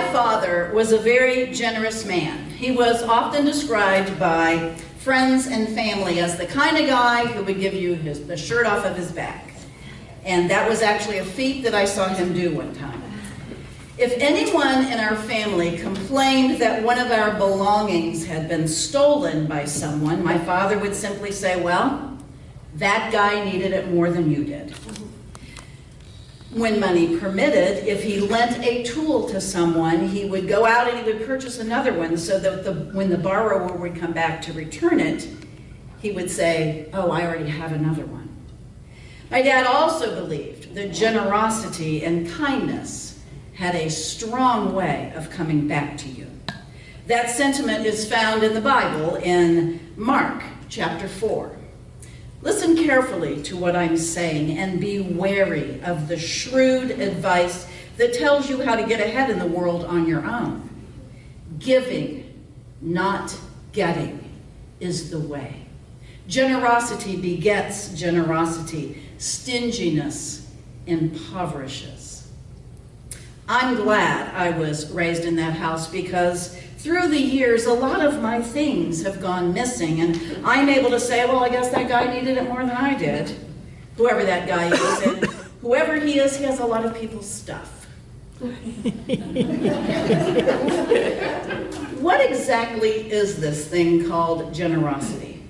My father was a very generous man. He was often described by friends and family as the kind of guy who would give you the shirt off of his back. And that was actually a feat that I saw him do one time. If anyone in our family complained that one of our belongings had been stolen by someone, my father would simply say, well, that guy needed it more than you did. When money permitted, if he lent a tool to someone, he would go out and he would purchase another one so that when the borrower would come back to return it, he would say, oh, I already have another one. My dad also believed that generosity and kindness had a strong way of coming back to you. That sentiment is found in the Bible in Mark chapter 4. Listen carefully to what I'm saying and be wary of the shrewd advice that tells you how to get ahead in the world on your own. Giving, not getting, is the way. Generosity begets generosity. Stinginess impoverishes. I'm glad I was raised in that house because through the years, a lot of my things have gone missing, and I'm able to say, well, I guess that guy needed it more than I did. Whoever that guy is, and whoever he has a lot of people's stuff. What exactly is this thing called generosity?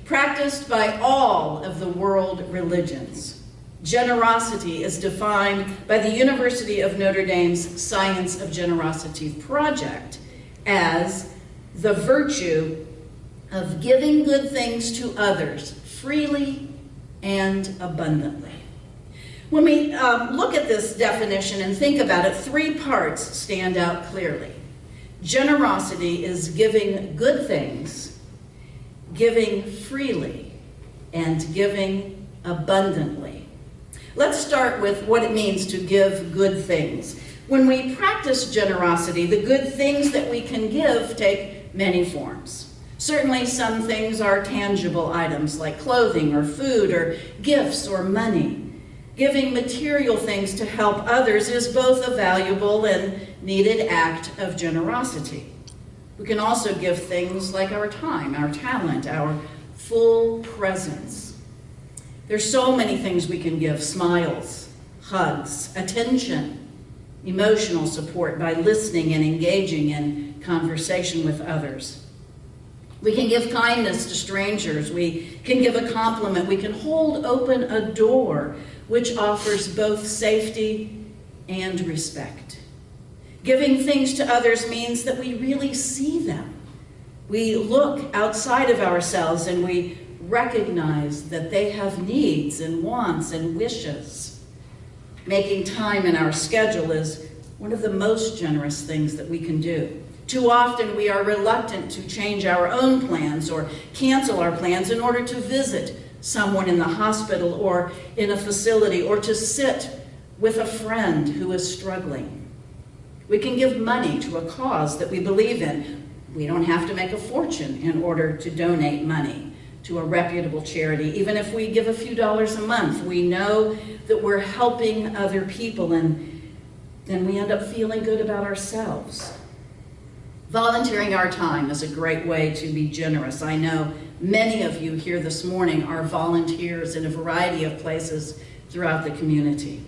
Practiced by all of the world religions. Generosity is defined by the University of Notre Dame's Science of Generosity project as the virtue of giving good things to others freely and abundantly. When we look at this definition and think about it, three parts stand out clearly. Generosity is giving good things, giving freely, and giving abundantly. Let's start with what it means to give good things. When we practice generosity, the good things that we can give take many forms. Certainly some things are tangible items like clothing or food or gifts or money. Giving material things to help others is both a valuable and needed act of generosity. We can also give things like our time, our talent, our full presence. There's so many things we can give: smiles, hugs, attention, emotional support by listening and engaging in conversation with others. We can give kindness to strangers. We can give a compliment. We can hold open a door which offers both safety and respect. Giving things to others means that we really see them. We look outside of ourselves and we recognize that they have needs and wants and wishes. Making time in our schedule is one of the most generous things that we can do. Too often we are reluctant to change our own plans or cancel our plans in order to visit someone in the hospital or in a facility or to sit with a friend who is struggling. We can give money to a cause that we believe in. We don't have to make a fortune in order to donate money to a reputable charity. Even if we give a few dollars a month, we know that we're helping other people, and then we end up feeling good about ourselves. Volunteering our time is a great way to be generous. I know many of you here this morning are volunteers in a variety of places throughout the community.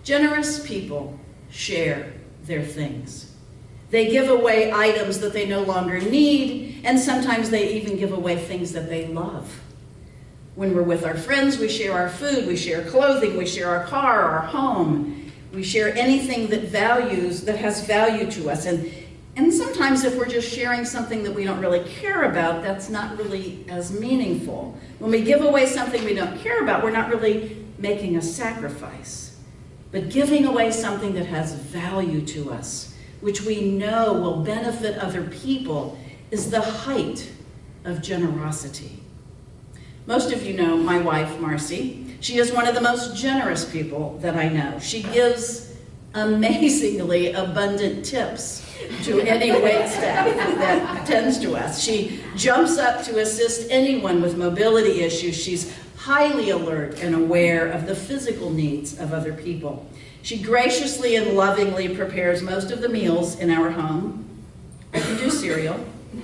Generous people share their things. They give away items that they no longer need, and sometimes they even give away things that they love. When we're with our friends, we share our food, we share clothing, we share our car, our home. We share anything that has value to us. And sometimes if we're just sharing something that we don't really care about, that's not really as meaningful. When we give away something we don't care about, we're not really making a sacrifice. But giving away something that has value to us, which we know will benefit other people, is the height of generosity. Most of you know my wife, Marcy. She is one of the most generous people that I know. She gives amazingly abundant tips to any wait staff that attends to us. She jumps up to assist anyone with mobility issues. She's highly alert and aware of the physical needs of other people. She graciously and lovingly prepares most of the meals in our home. I can do cereal.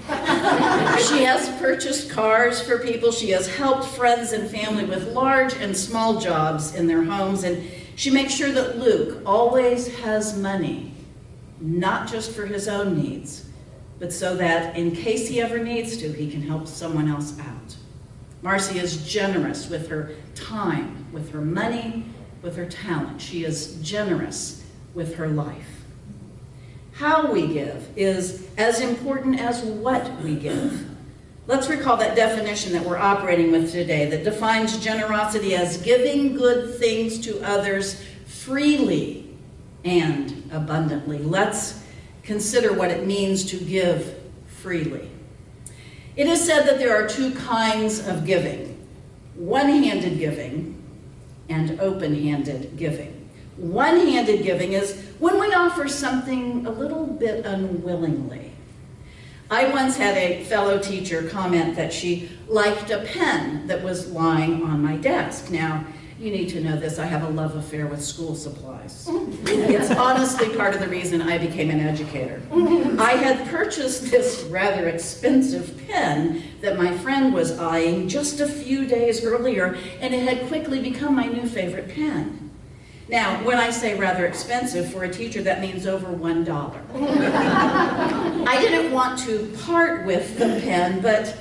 She has purchased cars for people. She has helped friends and family with large and small jobs in their homes. And she makes sure that Luke always has money, not just for his own needs, but so that in case he ever needs to, he can help someone else out. Marcy is generous with her time, with her money, with her talent. She is generous with her life. How we give is as important as what we give. Let's recall that definition that we're operating with today that defines generosity as giving good things to others freely and abundantly. Let's consider what it means to give freely. It is said that there are two kinds of giving: one-handed giving and open-handed giving. One-handed giving is when we offer something a little bit unwillingly. I once had a fellow teacher comment that she liked a pen that was lying on my desk. Now, you need to know this, I have a love affair with school supplies. It's honestly part of the reason I became an educator. I had purchased this rather expensive pen that my friend was eyeing just a few days earlier, and it had quickly become my new favorite pen. Now, when I say rather expensive, for a teacher, that means over $1. I didn't want to part with the pen, but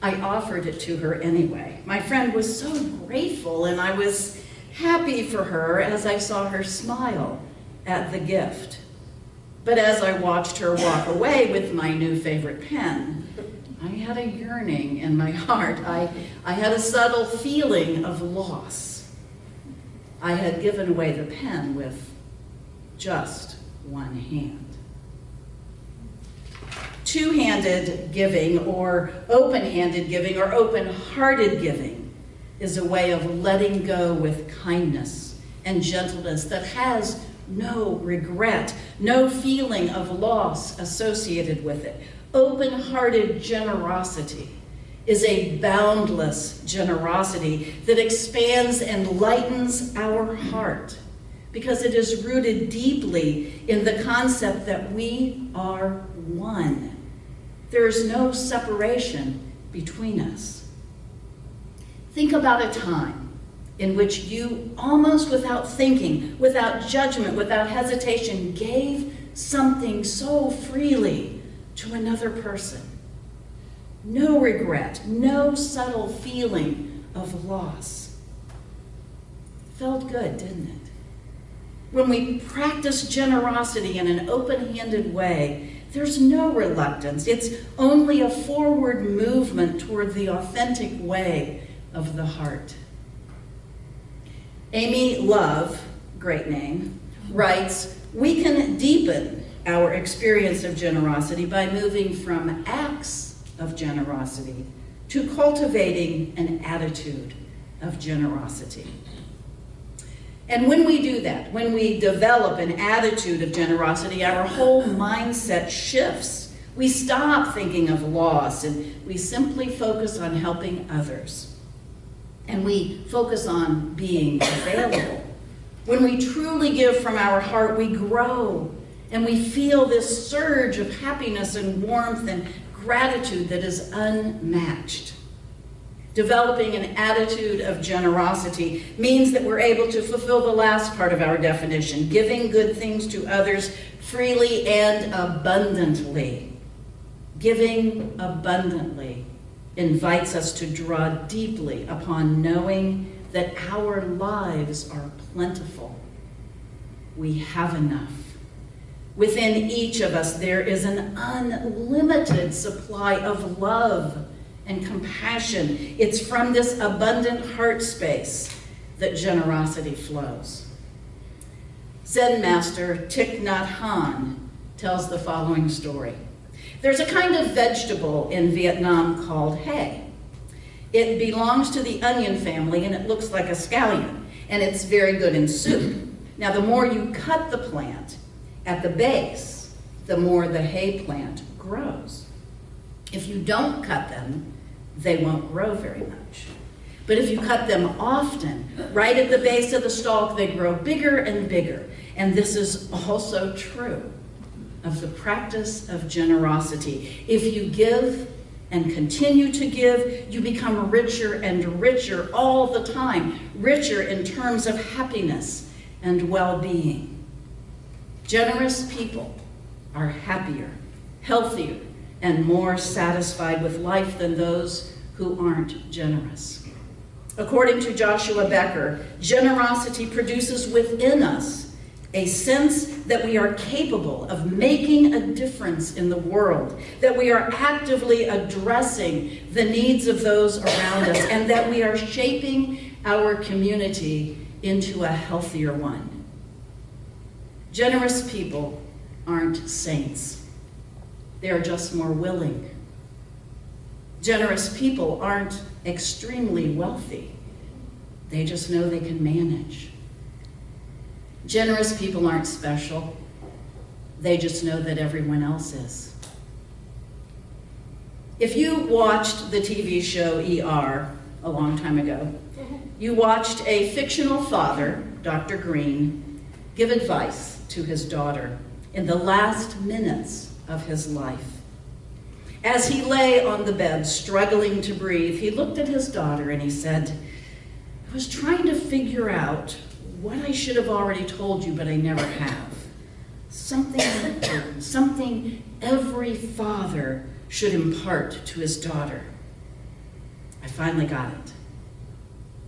I offered it to her anyway. My friend was so grateful, and I was happy for her as I saw her smile at the gift. But as I watched her walk away with my new favorite pen, I had a yearning in my heart. I had a subtle feeling of loss. I had given away the pen with just one hand. Two-handed giving, or open-handed giving, or open-hearted giving is a way of letting go with kindness and gentleness that has no regret, no feeling of loss associated with it. Open-hearted generosity is a boundless generosity that expands and lightens our heart because it is rooted deeply in the concept that we are one. There is no separation between us. Think about a time in which you, almost without thinking, without judgment, without hesitation, gave something so freely to another person. No regret, no subtle feeling of loss. Felt good, didn't it? When we practice generosity in an open-handed way, there's no reluctance. It's only a forward movement toward the authentic way of the heart. Amy Love, great name, writes, "We can deepen our experience of generosity by moving from acts of generosity to cultivating an attitude of generosity." And when we do that, when we develop an attitude of generosity, our whole mindset shifts. We stop thinking of loss and we simply focus on helping others. And we focus on being available. When we truly give from our heart, we grow and we feel this surge of happiness and warmth and gratitude that is unmatched. Developing an attitude of generosity means that we're able to fulfill the last part of our definition, giving good things to others freely and abundantly. Giving abundantly invites us to draw deeply upon knowing that our lives are plentiful. We have enough. Within each of us, there is an unlimited supply of love and compassion. It's from this abundant heart space that generosity flows. Zen master Thich Nhat Hanh tells the following story. There's a kind of vegetable in Vietnam called hay. It belongs to the onion family and it looks like a scallion, and it's very good in soup. Now, the more you cut the plant at the base, the more the hay plant grows. If you don't cut them, they won't grow very much. But if you cut them often, right at the base of the stalk, they grow bigger and bigger. And this is also true of the practice of generosity. If you give and continue to give, you become richer and richer all the time, richer in terms of happiness and well-being. Generous people are happier, healthier, and more satisfied with life than those who aren't generous. According to Joshua Becker, generosity produces within us a sense that we are capable of making a difference in the world, that we are actively addressing the needs of those around us, and that we are shaping our community into a healthier one. Generous people aren't saints. They are just more willing. Generous people aren't extremely wealthy. They just know they can manage. Generous people aren't special. They just know that everyone else is. If you watched the TV show ER a long time ago, you watched a fictional father, Dr. Green, give advice to his daughter in the last minutes of his life. As he lay on the bed, struggling to breathe, he looked at his daughter and he said, "I was trying to figure out what I should have already told you, but I never have. Something important, something every father should impart to his daughter. I finally got it.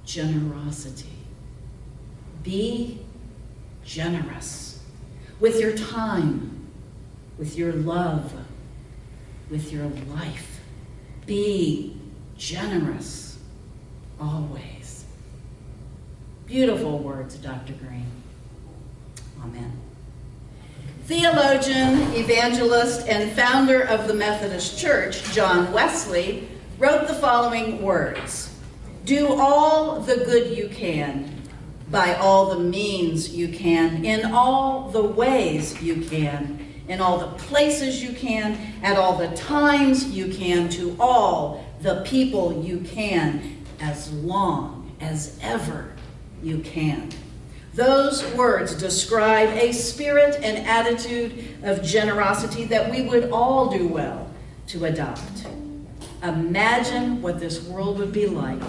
Generosity. Be generous with your time, with your love, with your life. Be generous always." Beautiful words, Dr. Green. Amen. Theologian, evangelist, and founder of the Methodist Church, John Wesley, wrote the following words: "Do all the good you can, by all the means you can, in all the ways you can, in all the places you can, at all the times you can, to all the people you can, as long as ever you can." Those words describe a spirit and attitude of generosity that we would all do well to adopt. Imagine what this world would be like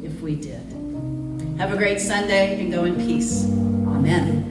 if we did. Have a great Sunday and go in peace. Amen.